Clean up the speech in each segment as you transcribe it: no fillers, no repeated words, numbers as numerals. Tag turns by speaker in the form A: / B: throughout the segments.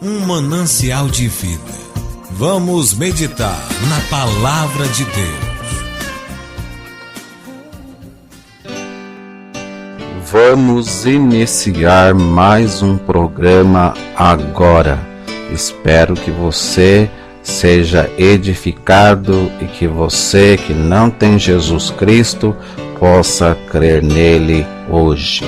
A: um manancial de vida. Vamos meditar na Palavra de Deus.
B: Vamos iniciar mais um programa agora. Espero que você seja edificado e que você que não tem Jesus Cristo possa crer nele hoje.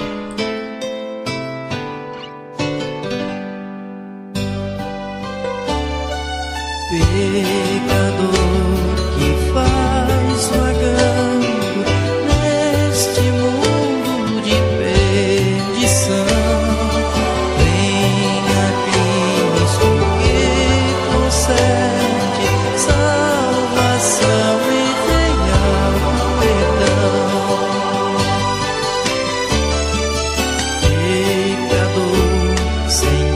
C: Pecador que faz vagando neste mundo de perdição, venha Cristo que concede salvação e real perdão. Pecador sem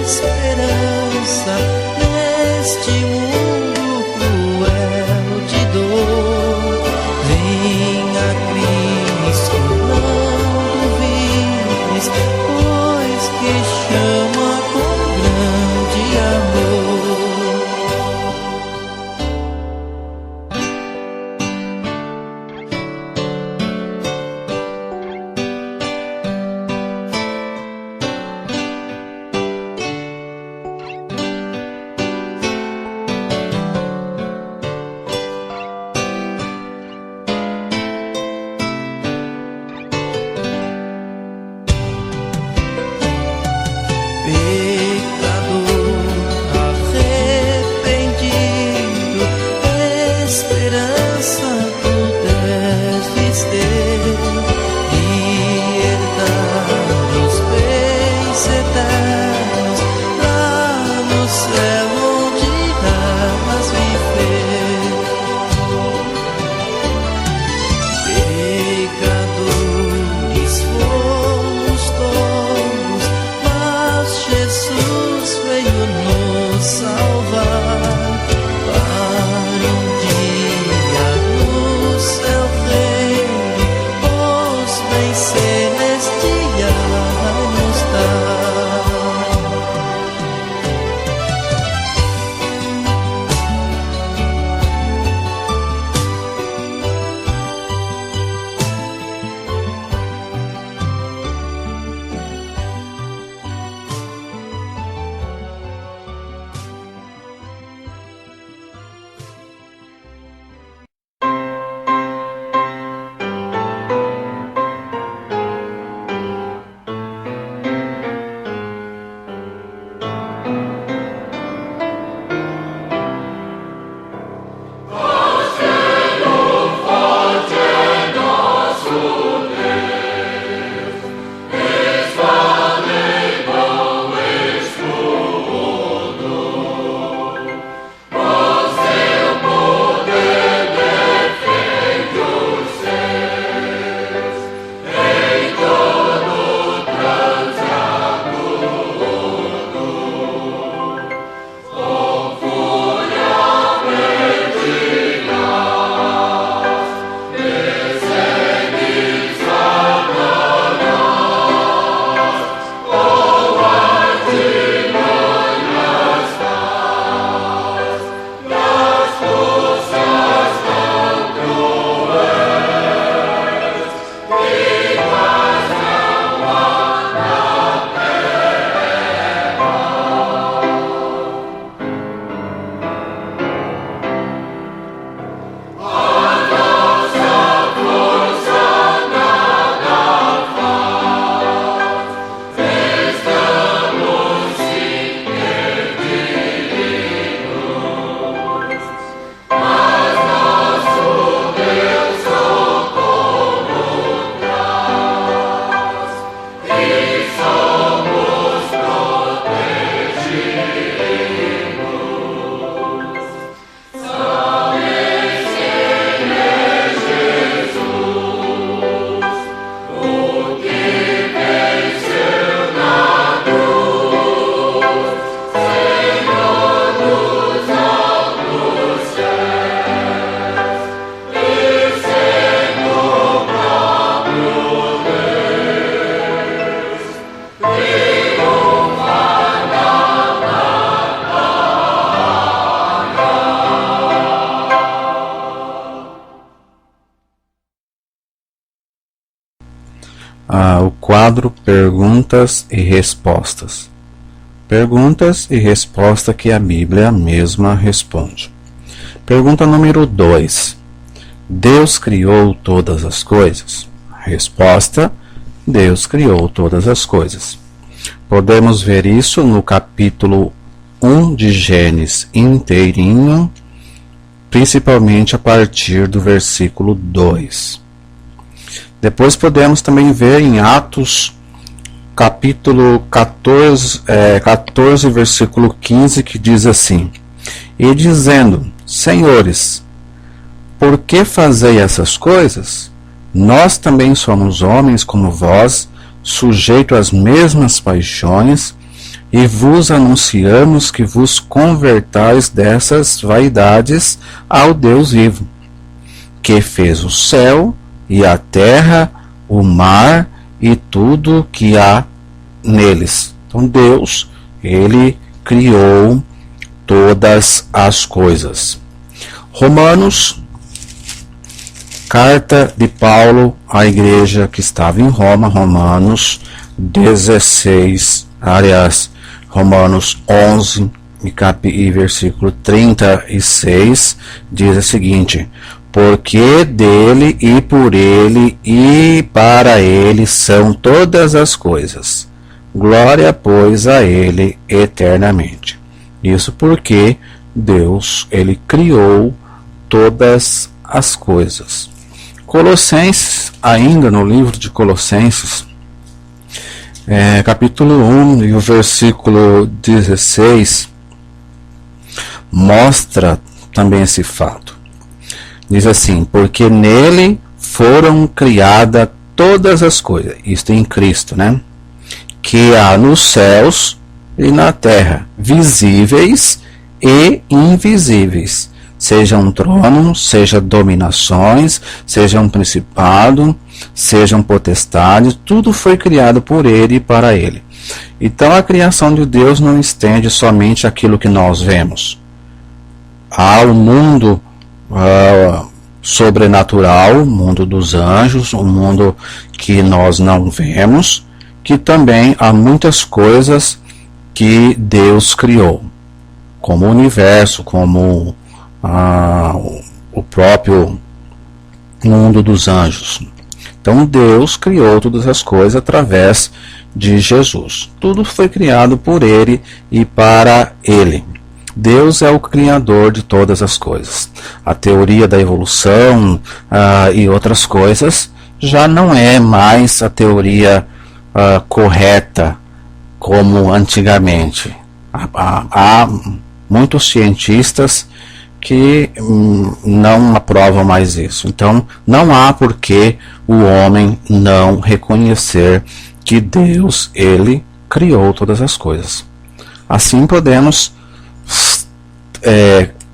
C: esperança neste mundo cruel de dor, venha Cristo, não duvides, pois que chama com grande amor. Pecador arrependido, esperança tu deves ter e herdar os bens eternos lá no céu onde irás viver. Pecadores fomos todos, mas Jesus veio nos salvar para um dia no céu reino os bens celestiais nos dar.
B: o quadro Perguntas e Respostas. Perguntas e resposta que a Bíblia mesma responde. Pergunta número 2. Deus criou todas as coisas? Resposta: Deus criou todas as coisas. Podemos ver isso no capítulo 1 de Gênesis inteirinho, principalmente a partir do versículo 2. Depois podemos também ver em Atos, capítulo 14, versículo 15, que diz assim: E dizendo: Senhores, por que fazei essas coisas? Nós também somos homens como vós, sujeitos às mesmas paixões, e vos anunciamos que vos convertais dessas vaidades ao Deus vivo, que fez o céu e a terra, o mar e tudo que há neles. Então Deus, Ele criou todas as coisas. Romanos, carta de Paulo à igreja que estava em Roma, Romanos 16, aliás, Romanos 11 e versículo 36, diz o seguinte: Porque dele e por ele e para ele são todas as coisas. Glória, pois, a ele eternamente. Isso porque Deus, Ele criou todas as coisas. Colossenses, ainda no livro de Colossenses, capítulo 1 e o versículo 16, mostra também esse fato. Diz assim: Porque nele foram criadas todas as coisas, isto em Cristo, né? Que há nos céus e na terra, visíveis e invisíveis, sejam tronos, sejam dominações, sejam principados, sejam potestades, tudo foi criado por Ele e para Ele. Então a criação de Deus não estende somente aquilo que nós vemos. Há o mundo sobrenatural, o mundo dos anjos, o mundo que nós não vemos, que também há muitas coisas que Deus criou, como o universo, como o próprio mundo dos anjos. Então Deus criou todas as coisas através de Jesus. Tudo foi criado por Ele e para Ele. Deus é o criador de todas as coisas. A teoria da evolução e outras coisas já não é mais a teoria correta como antigamente. Há muitos cientistas que não aprovam mais isso. Então, não há por que o homem não reconhecer que Deus, Ele criou todas as coisas. Assim podemos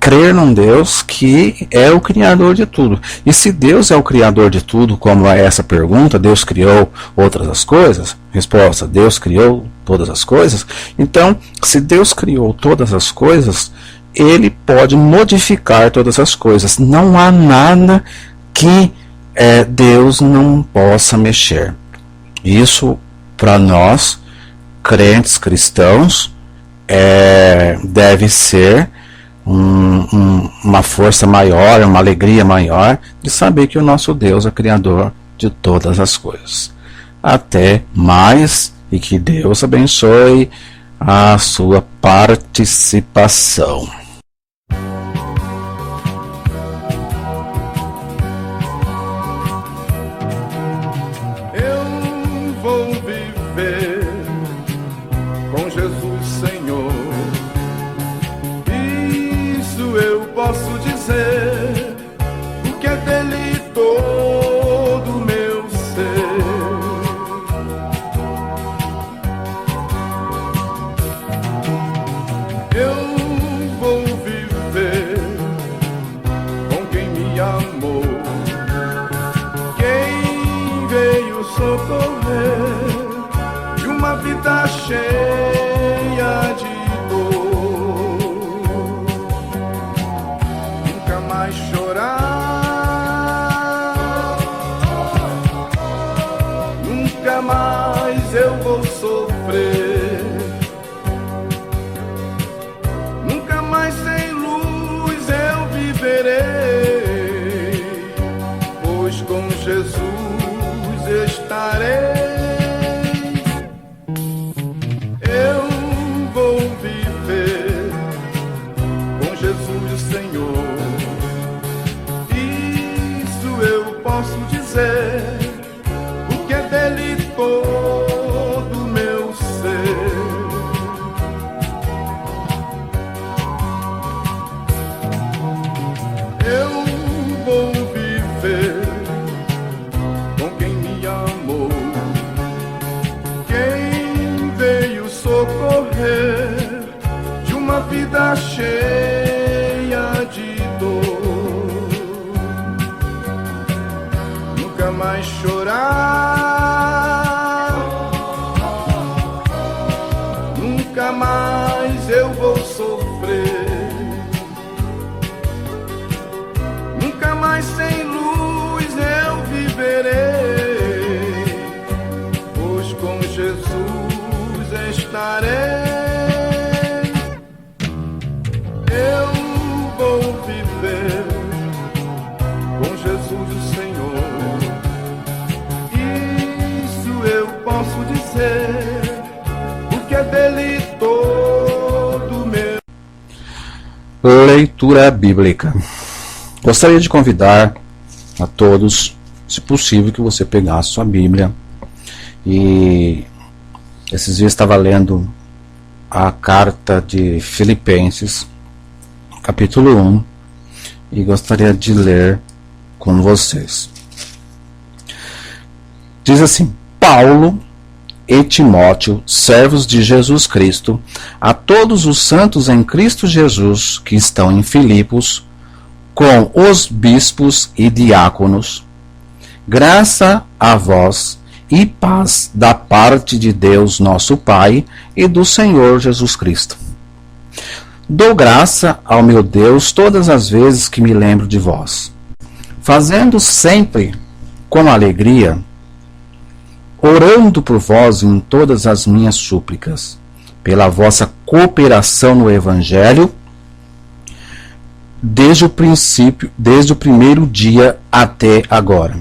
B: crer num Deus que é o criador de tudo. E se Deus é o criador de tudo, como é essa pergunta, Deus criou outras as coisas? Resposta: Deus criou todas as coisas. Então, se Deus criou todas as coisas, Ele pode modificar todas as coisas. Não há nada que Deus não possa mexer. Isso, para nós, crentes cristãos, deve ser uma força maior, uma alegria maior de saber que o nosso Deus é criador de todas as coisas. Até mais, e que Deus abençoe a sua participação.
D: Eu vou viver com Jesus, Senhor. Isso eu posso dizer, porque é dele todo o meu ser. Eu vou viver com quem me amou, quem veio socorrer, de uma vida cheia de uma vida cheia de dor, nunca mais chorar, nunca mais eu vou sofrer, nunca mais sem luz eu viverei, pois com Jesus estarei. Eu vou viver com Jesus o Senhor, isso eu posso dizer, porque é dele todo meu.
B: Leitura bíblica. Gostaria de convidar a todos, se possível, que você pegasse sua Bíblia. E esses dias estava lendo a carta de Filipenses, capítulo 1, e gostaria de ler com vocês. Diz assim: Paulo e Timóteo, servos de Jesus Cristo, a todos os santos em Cristo Jesus que estão em Filipos, com os bispos e diáconos, graça a vós e paz da parte de Deus nosso Pai e do Senhor Jesus Cristo. Dou graça ao meu Deus todas as vezes que me lembro de vós, fazendo sempre com alegria, orando por vós em todas as minhas súplicas, pela vossa cooperação no Evangelho, desde o primeiro dia até agora.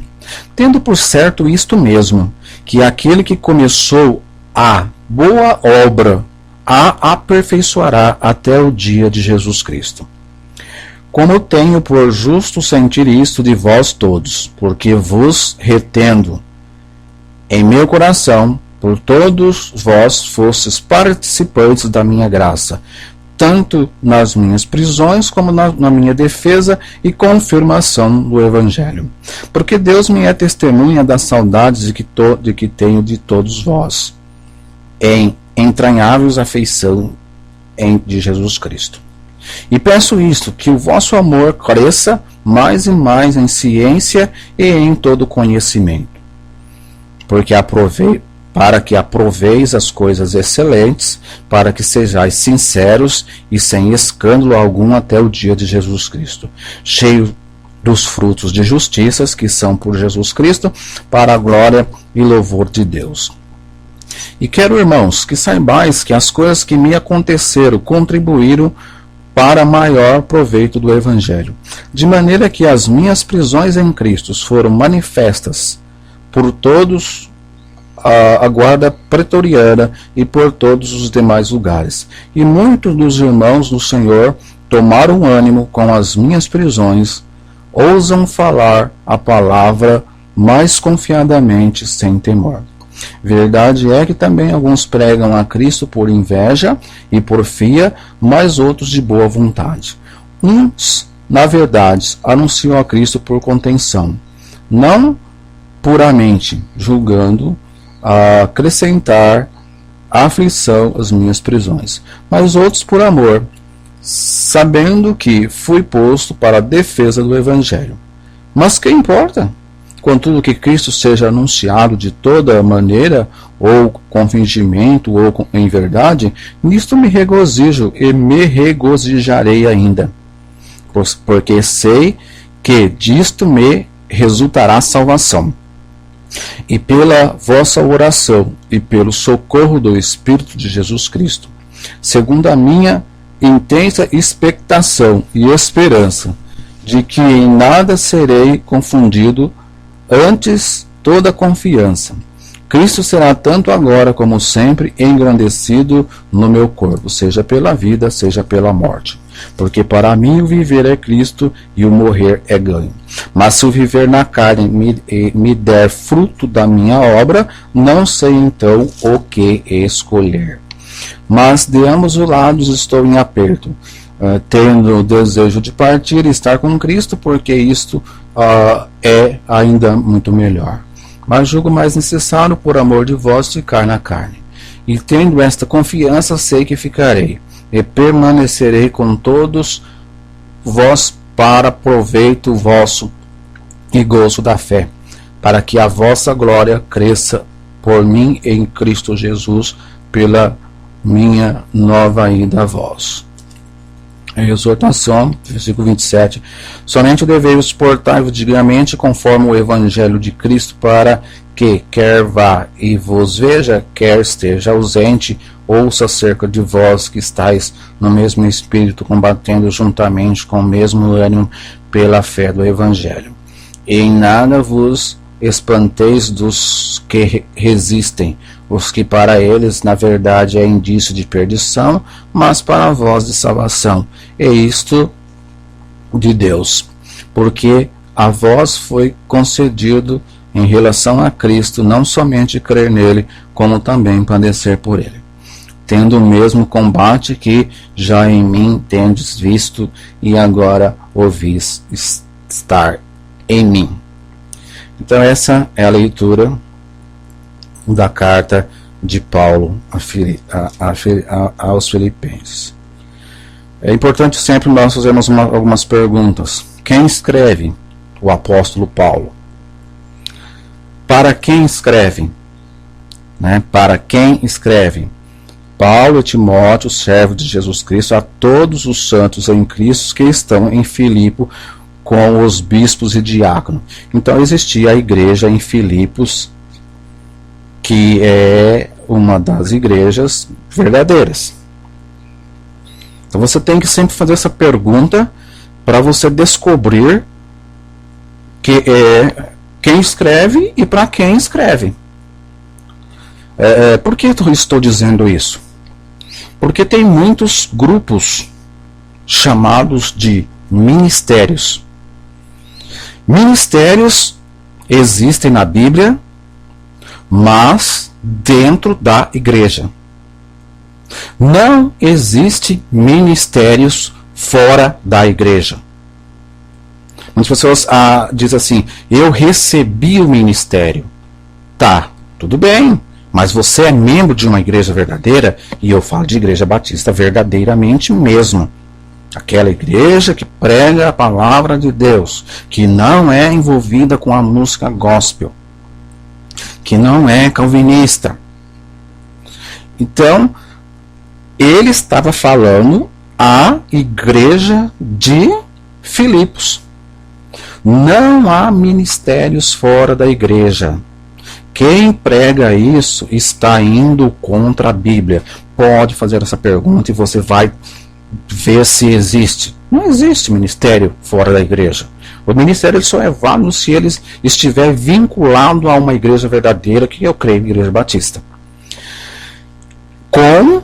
B: Tendo por certo isto mesmo, que aquele que começou a boa obra a aperfeiçoará até o dia de Jesus Cristo. Como tenho por justo sentir isto de vós todos, porque vos retendo em meu coração, por todos vós fostes participantes da minha graça, tanto nas minhas prisões como na minha defesa e confirmação do Evangelho. Porque Deus me é testemunha das saudades de que tenho de todos vós, em entranháveis afeição de Jesus Cristo. E peço isto, que o vosso amor cresça mais e mais em ciência e em todo conhecimento, para que aproveis as coisas excelentes, para que sejais sinceros e sem escândalo algum até o dia de Jesus Cristo, cheio dos frutos de justiça que são por Jesus Cristo, para a glória e louvor de Deus. E quero, irmãos, que saibais que as coisas que me aconteceram contribuíram para maior proveito do Evangelho, de maneira que as minhas prisões em Cristo foram manifestas por todos a guarda pretoriana e por todos os demais lugares. E muitos dos irmãos do Senhor tomaram ânimo com as minhas prisões, ousam falar a palavra mais confiadamente, sem temor. Verdade é que também alguns pregam a Cristo por inveja e porfia, mas outros de boa vontade. Uns, na verdade, anunciam a Cristo por contenção, não puramente julgando acrescentar a aflição às minhas prisões, mas outros por amor, sabendo que fui posto para a defesa do Evangelho. Mas que importa? Contudo que Cristo seja anunciado de toda maneira, ou com fingimento, ou em verdade, nisto me regozijo e me regozijarei ainda, porque sei que disto me resultará salvação. E pela vossa oração e pelo socorro do Espírito de Jesus Cristo, segundo a minha intensa expectação e esperança, de que em nada serei confundido, antes toda confiança. Cristo será tanto agora como sempre engrandecido no meu corpo, seja pela vida, seja pela morte. Porque para mim o viver é Cristo e o morrer é ganho. Mas se o viver na carne me der fruto da minha obra, não sei então o que escolher. Mas de ambos os lados estou em aperto, tendo o desejo de partir e estar com Cristo, porque isto é ainda muito melhor. Mas julgo mais necessário, por amor de vós, ficar na carne. E tendo esta confiança, sei que ficarei, e permanecerei com todos vós para proveito vosso e gozo da fé, para que a vossa glória cresça por mim em Cristo Jesus, pela minha nova ida a vós. Exortação, versículo 27. Somente deveis portar-vos dignamente conforme o Evangelho de Cristo, para que, quer vá e vos veja, quer esteja ausente, ouça acerca de vós que estáis no mesmo espírito, combatendo juntamente com o mesmo ânimo pela fé do Evangelho. E em nada vos espanteis dos que resistem, os que para eles na verdade é indício de perdição, mas para vós de salvação, e isto de Deus, porque a vós foi concedido em relação a Cristo não somente crer nele, como também padecer por ele, tendo o mesmo combate que já em mim tendes visto e agora ouvis estar em mim. Então essa é a leitura da carta de Paulo aos Filipenses. É importante sempre nós fazermos algumas perguntas. Quem escreve? O apóstolo Paulo. Para quem escreve? Para quem escreve? Paulo e Timóteo, servo de Jesus Cristo, a todos os santos em Cristo que estão em Filipe, com os bispos e diáconos. Então existia a igreja em Filipos, que é uma das igrejas verdadeiras. Então você tem que sempre fazer essa pergunta para você descobrir quem escreve e para quem escreve. Por que eu estou dizendo isso? Porque tem muitos grupos chamados de ministérios. Ministérios existem na Bíblia, mas dentro da igreja. Não existe ministérios fora da igreja. Muitas pessoas dizem assim: eu recebi o ministério. Tá, tudo bem, mas você é membro de uma igreja verdadeira, e eu falo de igreja batista verdadeiramente mesmo. Aquela igreja que prega a palavra de Deus, que não é envolvida com a música gospel, que não é calvinista. Então, ele estava falando à igreja de Filipos. Não há ministérios fora da igreja. Quem prega isso está indo contra a Bíblia. Pode fazer essa pergunta e você vai ver se existe. Não existe ministério fora da igreja. O ministério só é válido se ele estiver vinculado a uma igreja verdadeira, que eu creio, igreja batista, com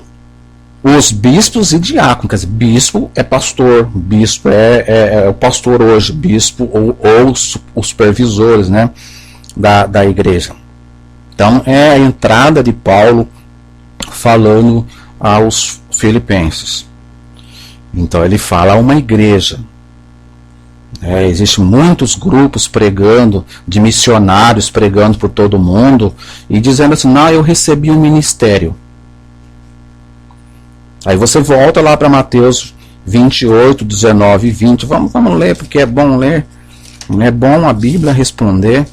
B: os bispos e diáconos. Quer dizer, bispo é pastor, bispo é o pastor hoje, bispo ou os supervisores, né, da igreja. Então é a entrada de Paulo falando aos filipenses. Então ele fala a uma igreja. Existem muitos grupos pregando, de missionários pregando por todo mundo, e dizendo assim: não, eu recebi um ministério. Aí você volta lá para Mateus 28, 19 e 20. Vamos ler, porque é bom ler. É bom a Bíblia responder.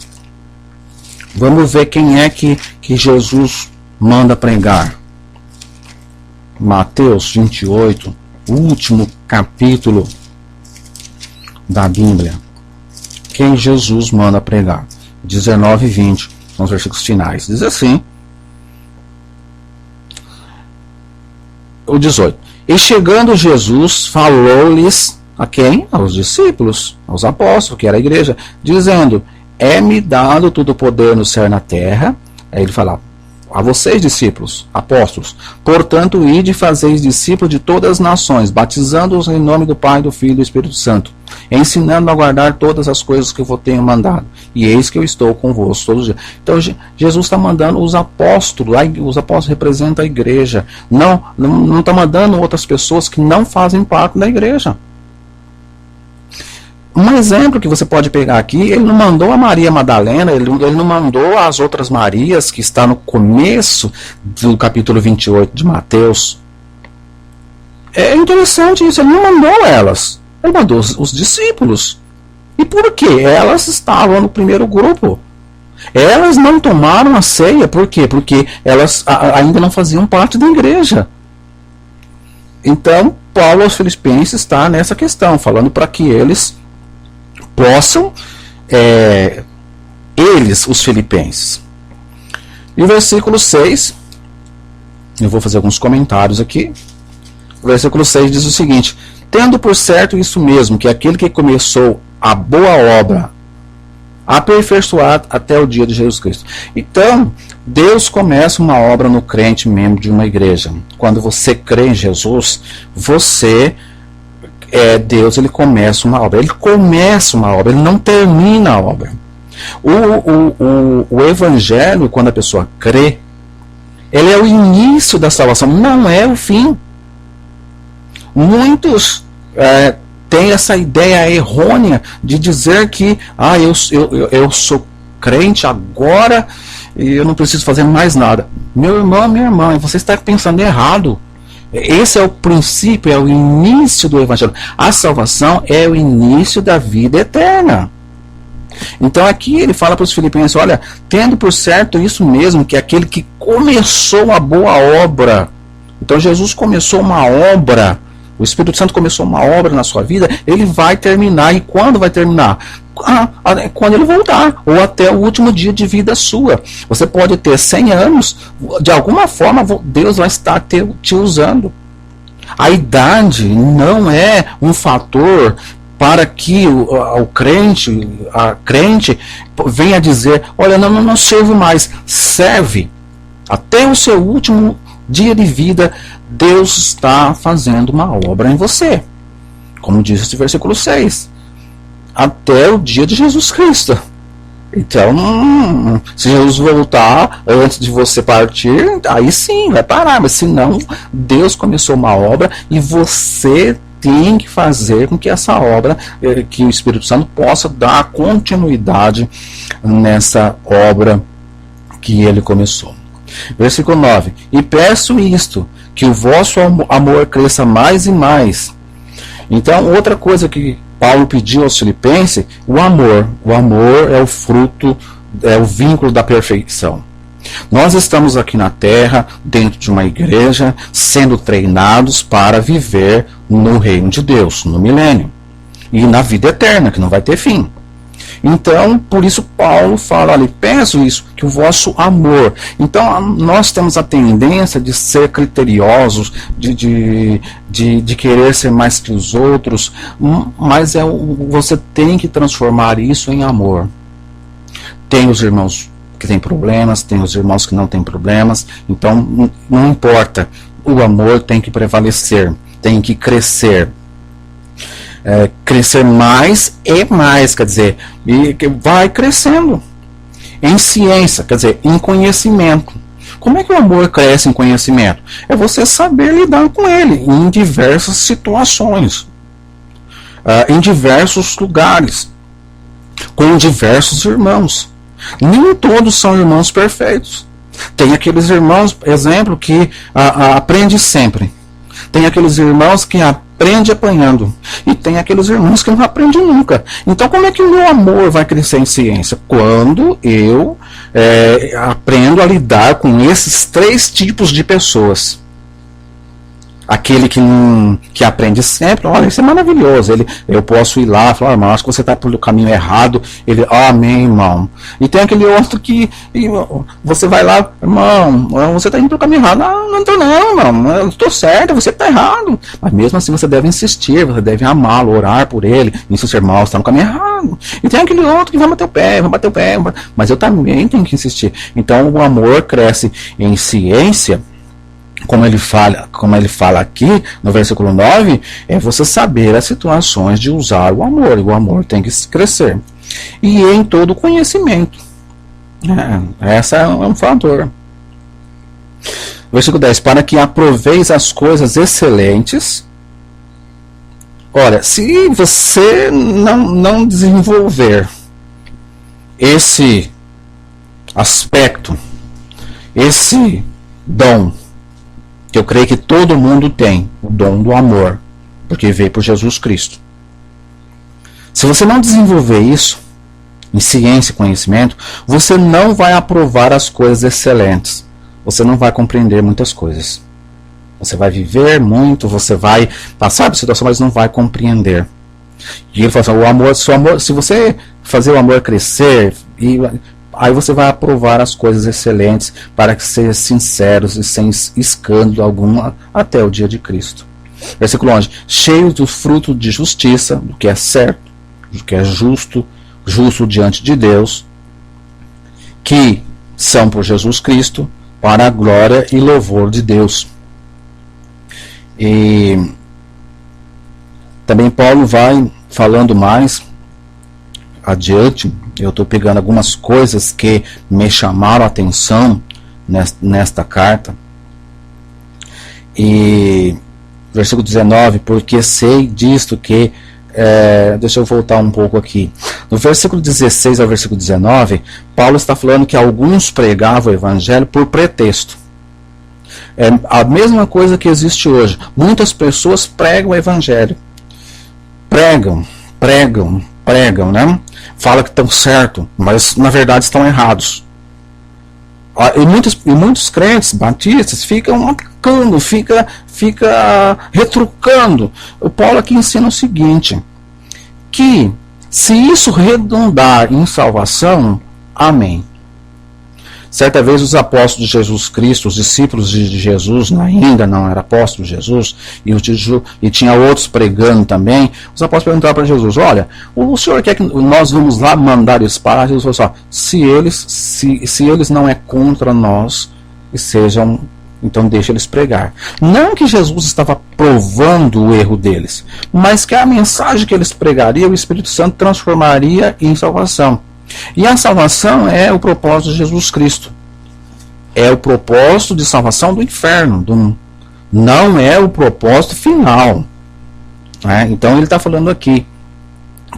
B: Vamos ver quem é que Jesus manda pregar. Mateus 28, o último capítulo da Bíblia. Quem Jesus manda pregar? 19 e 20, são os versículos finais. Diz assim: o 18. E chegando Jesus, falou-lhes a quem? Aos discípulos, aos apóstolos, que era a igreja, dizendo: é-me dado todo o poder no céu e na terra. Aí ele fala: a vocês, discípulos, apóstolos, portanto, ide e fazeis discípulos de todas as nações, batizando-os em nome do Pai, do Filho e do Espírito Santo, ensinando a guardar todas as coisas que eu vos tenho mandado. E eis que eu estou convosco todos os dias. Então, Jesus está mandando os apóstolos. Os apóstolos representam a igreja. Não está mandando outras pessoas que não fazem parte da igreja. Um exemplo que você pode pegar aqui: ele não mandou a Maria Madalena, ele não mandou as outras Marias, que está no começo do capítulo 28 de Mateus. É interessante isso, ele não mandou elas, ele mandou os discípulos. E por quê? Elas estavam no primeiro grupo. Elas não tomaram a ceia, por quê? Porque elas ainda não faziam parte da igreja. Então, Paulo aos Filipenses está nessa questão, falando para que eles possam, eles, os filipenses. E o versículo 6, eu vou fazer alguns comentários aqui. O versículo 6 diz o seguinte: tendo por certo isso mesmo, que aquele que começou a boa obra, aperfeiçoar até o dia de Jesus Cristo. Então, Deus começa uma obra no crente, membro de uma igreja. Quando você crê em Jesus, Deus, ele começa uma obra. Ele começa uma obra, ele não termina a obra. O evangelho, quando a pessoa crê, ele é o início da salvação, não é o fim. Muitos têm essa ideia errônea de dizer que eu sou crente agora e eu não preciso fazer mais nada. Meu irmão, minha irmã, você está pensando errado. Esse é o princípio, é o início do evangelho. A salvação é o início da vida eterna. Então aqui ele fala para os filipenses: olha, tendo por certo isso mesmo, que aquele que começou a boa obra. Então Jesus começou uma obra, o Espírito Santo começou uma obra na sua vida, ele vai terminar. E quando vai terminar? Quando ele voltar, ou até o último dia de vida sua. Você pode ter 100 anos, de alguma forma Deus vai estar te usando. A idade não é um fator para que a crente venha dizer: olha, não servo mais. Serve. Até o seu último dia de vida, Deus está fazendo uma obra em você. Como diz esse versículo 6. Até o dia de Jesus Cristo. Então, se Jesus voltar antes de você partir, aí sim, vai parar. Mas se não, Deus começou uma obra e você tem que fazer com que essa obra, que o Espírito Santo possa dar continuidade nessa obra que ele começou. Versículo 9: e peço isto, que o vosso amor cresça mais e mais. Então, outra coisa que Paulo pediu aos filipenses: o amor. O amor é o fruto, é o vínculo da perfeição. Nós estamos aqui na terra, dentro de uma igreja, sendo treinados para viver no reino de Deus, no milênio, e na vida eterna, que não vai ter fim. Então, por isso Paulo fala ali: peço isso, que o vosso amor. Então, nós temos a tendência de ser criteriosos, de querer ser mais que os outros, mas você tem que transformar isso em amor. Tem os irmãos que têm problemas, tem os irmãos que não têm problemas, então não importa, o amor tem que prevalecer, tem que crescer. Crescer mais e mais, quer dizer, e vai crescendo em ciência, quer dizer, em conhecimento. Como é que o amor cresce em conhecimento? É você saber lidar com ele em diversas situações, em diversos lugares, com diversos irmãos. Nem todos são irmãos perfeitos. Tem aqueles irmãos, exemplo, que aprende sempre. Tem aqueles irmãos que aprende apanhando. E tem aqueles irmãos que não aprendem nunca. Então, como é que o meu amor vai crescer em ciência? Quando eu aprendo a lidar com esses 3 tipos de pessoas. Aquele que aprende sempre, olha, isso é maravilhoso. Eu posso ir lá e falar: irmão, acho que você está pelo caminho errado. Ele: amém, irmão. E tem aquele outro que você vai lá: irmão, você está indo pelo caminho errado. Não estou não, irmão, eu estou certo, você está errado. Mas mesmo assim você deve insistir, você deve amá-lo, orar por ele. Isso, seu irmão, está no caminho errado. E tem aquele outro que vai bater o pé, mas eu também tenho que insistir. Então o amor cresce em ciência. Como ele fala aqui no versículo 9, é você saber as situações de usar o amor. E o amor tem que crescer. E em todo conhecimento. Essa é um fator. Versículo 10. Para que aproveis as coisas excelentes. Olha, se você não desenvolver esse aspecto, esse dom que eu creio que todo mundo tem, o dom do amor, porque veio por Jesus Cristo. Se você não desenvolver isso, em ciência e conhecimento, você não vai aprovar as coisas excelentes. Você não vai compreender muitas coisas. Você vai viver muito, você vai passar por situação, mas não vai compreender. E ele fala assim, o amor, se você fazer o amor crescer, aí você vai aprovar as coisas excelentes para que sejam sinceros e sem escândalo algum até o dia de Cristo. Versículo 11. Cheios do fruto de justiça, do que é certo, do que é justo diante de Deus, que são por Jesus Cristo, para a glória e louvor de Deus. E também Paulo vai falando mais adiante. Eu estou pegando algumas coisas que me chamaram a atenção nesta carta. E versículo 19, porque sei disto que deixa eu voltar um pouco aqui. No versículo 16 ao versículo 19, Paulo está falando que alguns pregavam o evangelho por pretexto. É a mesma coisa que existe hoje. Muitas pessoas pregam o evangelho. Pregam, né? Fala que estão certo, mas na verdade estão errados. E muitos crentes batistas ficam atacando, fica retrucando. O Paulo aqui ensina o seguinte, que se isso redundar em salvação, amém. Certa vez os apóstolos de Jesus Cristo, os discípulos de Jesus, ainda não era apóstolo de Jesus, e tinha outros pregando também, os apóstolos perguntaram para Jesus, olha, o senhor quer que nós vamos lá mandar eles parar? Jesus falou assim, se eles não é contra nós, então deixa eles pregar. Não que Jesus estava provando o erro deles, mas que a mensagem que eles pregariam, o Espírito Santo transformaria em salvação. E a salvação é o propósito de Jesus Cristo. É o propósito de salvação do inferno. Não é o propósito final. Então ele está falando aqui,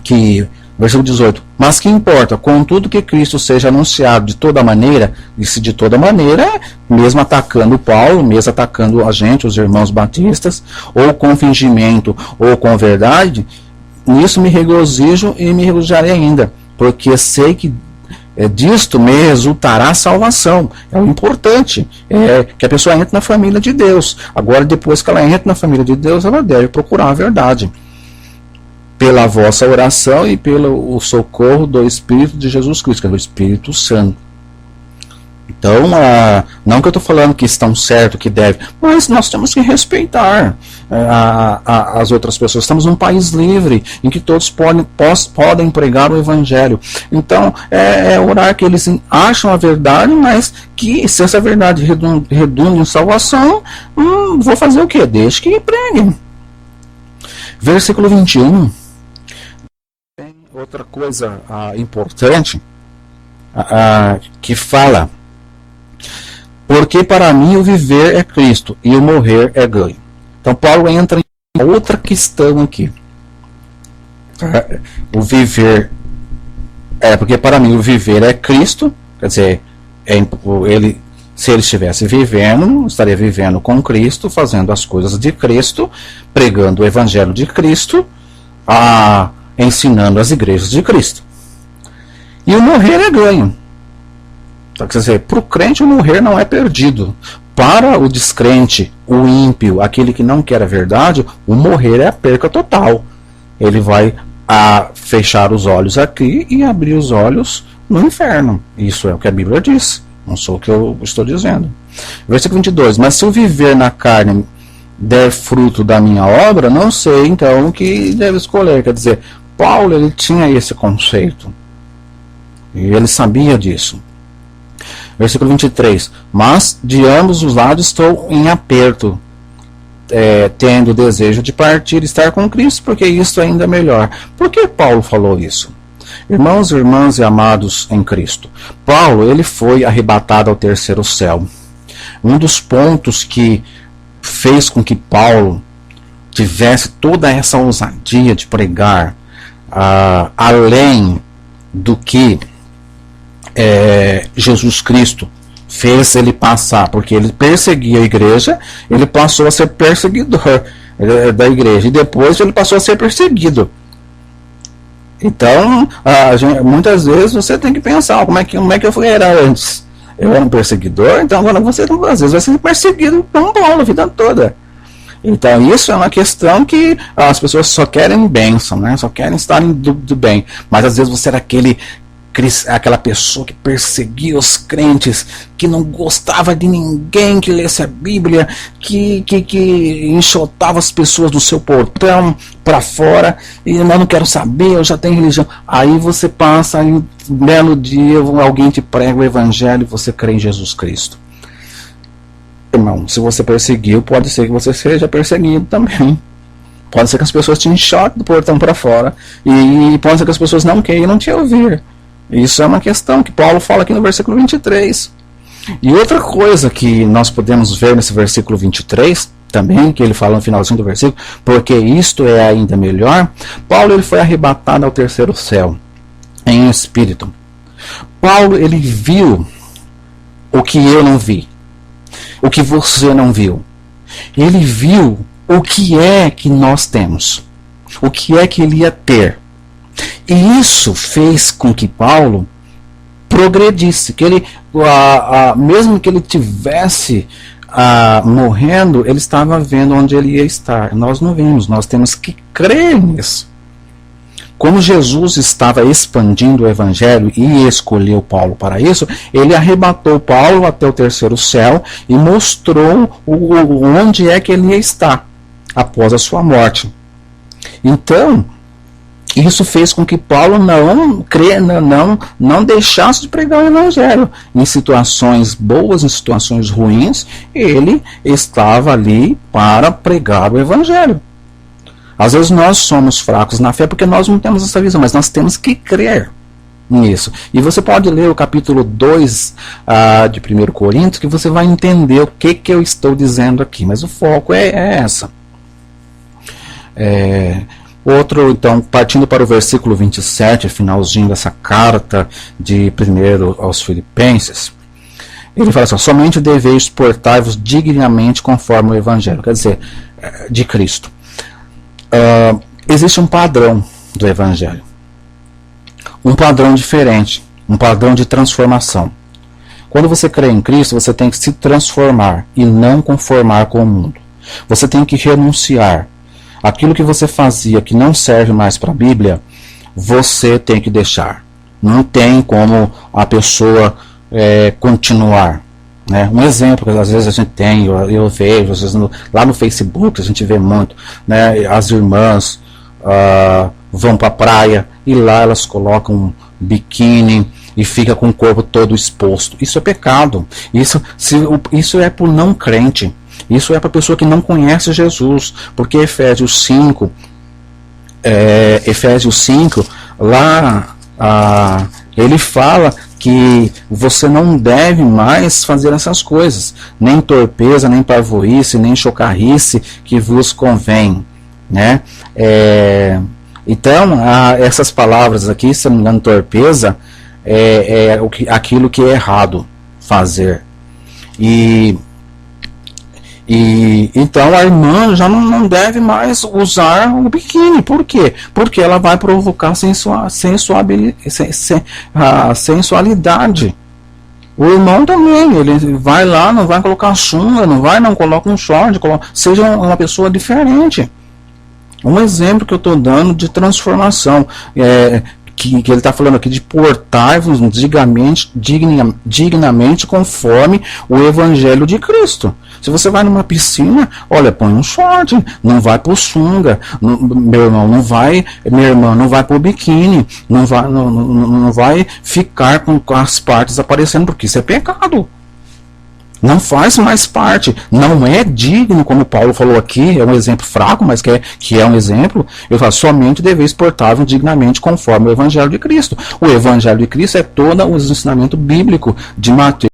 B: que, versículo 18, mas que importa, contudo que Cristo seja anunciado de toda maneira, e se de toda maneira, mesmo atacando Paulo, mesmo atacando a gente, os irmãos batistas, ou com fingimento, ou com verdade, nisso me regozijo e me regozijarei ainda, porque sei que disto me resultará salvação. É o importante, que a pessoa entre na família de Deus. Agora, depois que ela entra na família de Deus, ela deve procurar a verdade, pela vossa oração e pelo socorro do Espírito de Jesus Cristo, que é o Espírito Santo. Então, não que eu estou falando que estão certo, que deve, mas nós temos que respeitar as outras pessoas. Estamos num país livre, em que todos podem pregar o Evangelho. Então, orar que eles acham a verdade, mas que se essa verdade redunda em salvação, vou fazer o quê? Deixe que preguem. Versículo 21. Tem outra coisa importante que fala, porque para mim o viver é Cristo e o morrer é ganho. Então Paulo entra em outra questão aqui. O viver porque para mim o viver é Cristo, quer dizer, se ele estivesse vivendo, estaria vivendo com Cristo, fazendo as coisas de Cristo, pregando o Evangelho de Cristo, ensinando as igrejas de Cristo. E o morrer é ganho. Quer dizer, para o crente o morrer não é perdido. Para o descrente, o ímpio, aquele que não quer a verdade, o morrer é a perca total. Ele vai fechar os olhos aqui e abrir os olhos no inferno. Isso é o que a Bíblia diz, não sou o que eu estou dizendo. Versículo 22. Mas se eu viver na carne der fruto da minha obra, não sei então o que deve escolher. Quer dizer, Paulo ele tinha esse conceito. E ele sabia disso. Versículo 23. Mas de ambos os lados estou em aperto, tendo o desejo de partir e estar com Cristo, porque isso ainda é melhor. Por que Paulo falou isso? Irmãos, irmãs e amados em Cristo, Paulo ele foi arrebatado ao terceiro céu. Um dos pontos que fez com que Paulo tivesse toda essa ousadia de pregar, além do que Jesus Cristo fez ele passar, porque ele perseguia a igreja, ele passou a ser perseguidor da igreja, e depois ele passou a ser perseguido. Então, muitas vezes você tem que pensar, como é que eu era antes? Eu era um perseguidor, então agora você às vezes vai ser perseguido por Paulo a vida toda. Então isso é uma questão que as pessoas só querem bênção, né? Só querem estar do bem, mas às vezes você era aquela pessoa que perseguia os crentes, que não gostava de ninguém que lesse a Bíblia, que enxotava as pessoas do seu portão para fora, e eu não quero saber, eu já tenho religião. Aí você passa, aí um belo dia alguém te prega o evangelho e você crê em Jesus Cristo. Irmão, se você perseguiu, pode ser que você seja perseguido também. Pode ser que as pessoas te enxotem do portão para fora, e pode ser que as pessoas não queiram te ouvir. Isso é uma questão que Paulo fala aqui no versículo 23. E outra coisa que nós podemos ver nesse versículo 23, também, que ele fala no finalzinho do versículo, porque isto é ainda melhor, Paulo ele foi arrebatado ao terceiro céu, em espírito. Paulo ele viu o que eu não vi, o que você não viu. Ele viu o que é que nós temos, o que é que ele ia ter. E isso fez com que Paulo progredisse, que ele, mesmo que ele tivesse morrendo, ele estava vendo onde ele ia estar. Nós não vimos, nós temos que crer nisso. Como Jesus estava expandindo o evangelho e escolheu Paulo para isso, ele arrebatou Paulo até o terceiro céu e mostrou onde é que ele ia estar após a sua morte. Então, isso fez com que Paulo não deixasse de pregar o evangelho. Em situações boas, em situações ruins, ele estava ali para pregar o evangelho. Às vezes nós somos fracos na fé porque nós não temos essa visão, mas nós temos que crer nisso. E você pode ler o capítulo 2 de 1 Coríntios, que você vai entender o que eu estou dizendo aqui. Mas o foco é essa. Outro, então, partindo para o versículo 27, finalzinho dessa carta de 1 aos Filipenses, ele fala assim: somente deveis portar-vos dignamente conforme o evangelho, quer dizer, de Cristo. Existe um padrão do evangelho, um padrão diferente, um padrão de transformação. Quando você crê em Cristo, você tem que se transformar e não conformar com o mundo. Você tem que renunciar. Aquilo que você fazia que não serve mais para a Bíblia, você tem que deixar. Não tem como a pessoa continuar. Né? Um exemplo que às vezes a gente tem, eu vejo, às vezes lá no Facebook a gente vê muito, né? As irmãs vão para a praia e lá elas colocam um biquíni e fica com o corpo todo exposto. Isso é pecado. Isso é por não crente. Isso é para a pessoa que não conhece Jesus, porque Efésios 5, lá ele fala que você não deve mais fazer essas coisas, nem torpeza, nem parvoíce, nem chocarrice que vos convém, né? Então, essas palavras aqui, se não me engano, torpeza é aquilo que é errado fazer. Então a irmã já não deve mais usar o biquíni. Por quê? Porque ela vai provocar sensualidade. O irmão também, ele vai lá, não vai colocar sunga, não coloca um short, seja uma pessoa diferente. Um exemplo que eu estou dando de transformação, que ele está falando aqui de portar-vos dignamente conforme o evangelho de Cristo. Se você vai numa piscina, olha, põe um short, não vai por sunga, minha irmã não vai por biquíni, não vai ficar com as partes aparecendo, porque isso é pecado. Não faz mais parte, não é digno, como Paulo falou aqui, é um exemplo fraco, mas que é um exemplo. Eu falo, somente deveis portar-vos dignamente conforme o evangelho de Cristo. O evangelho de Cristo é todo o ensinamento bíblico de Mateus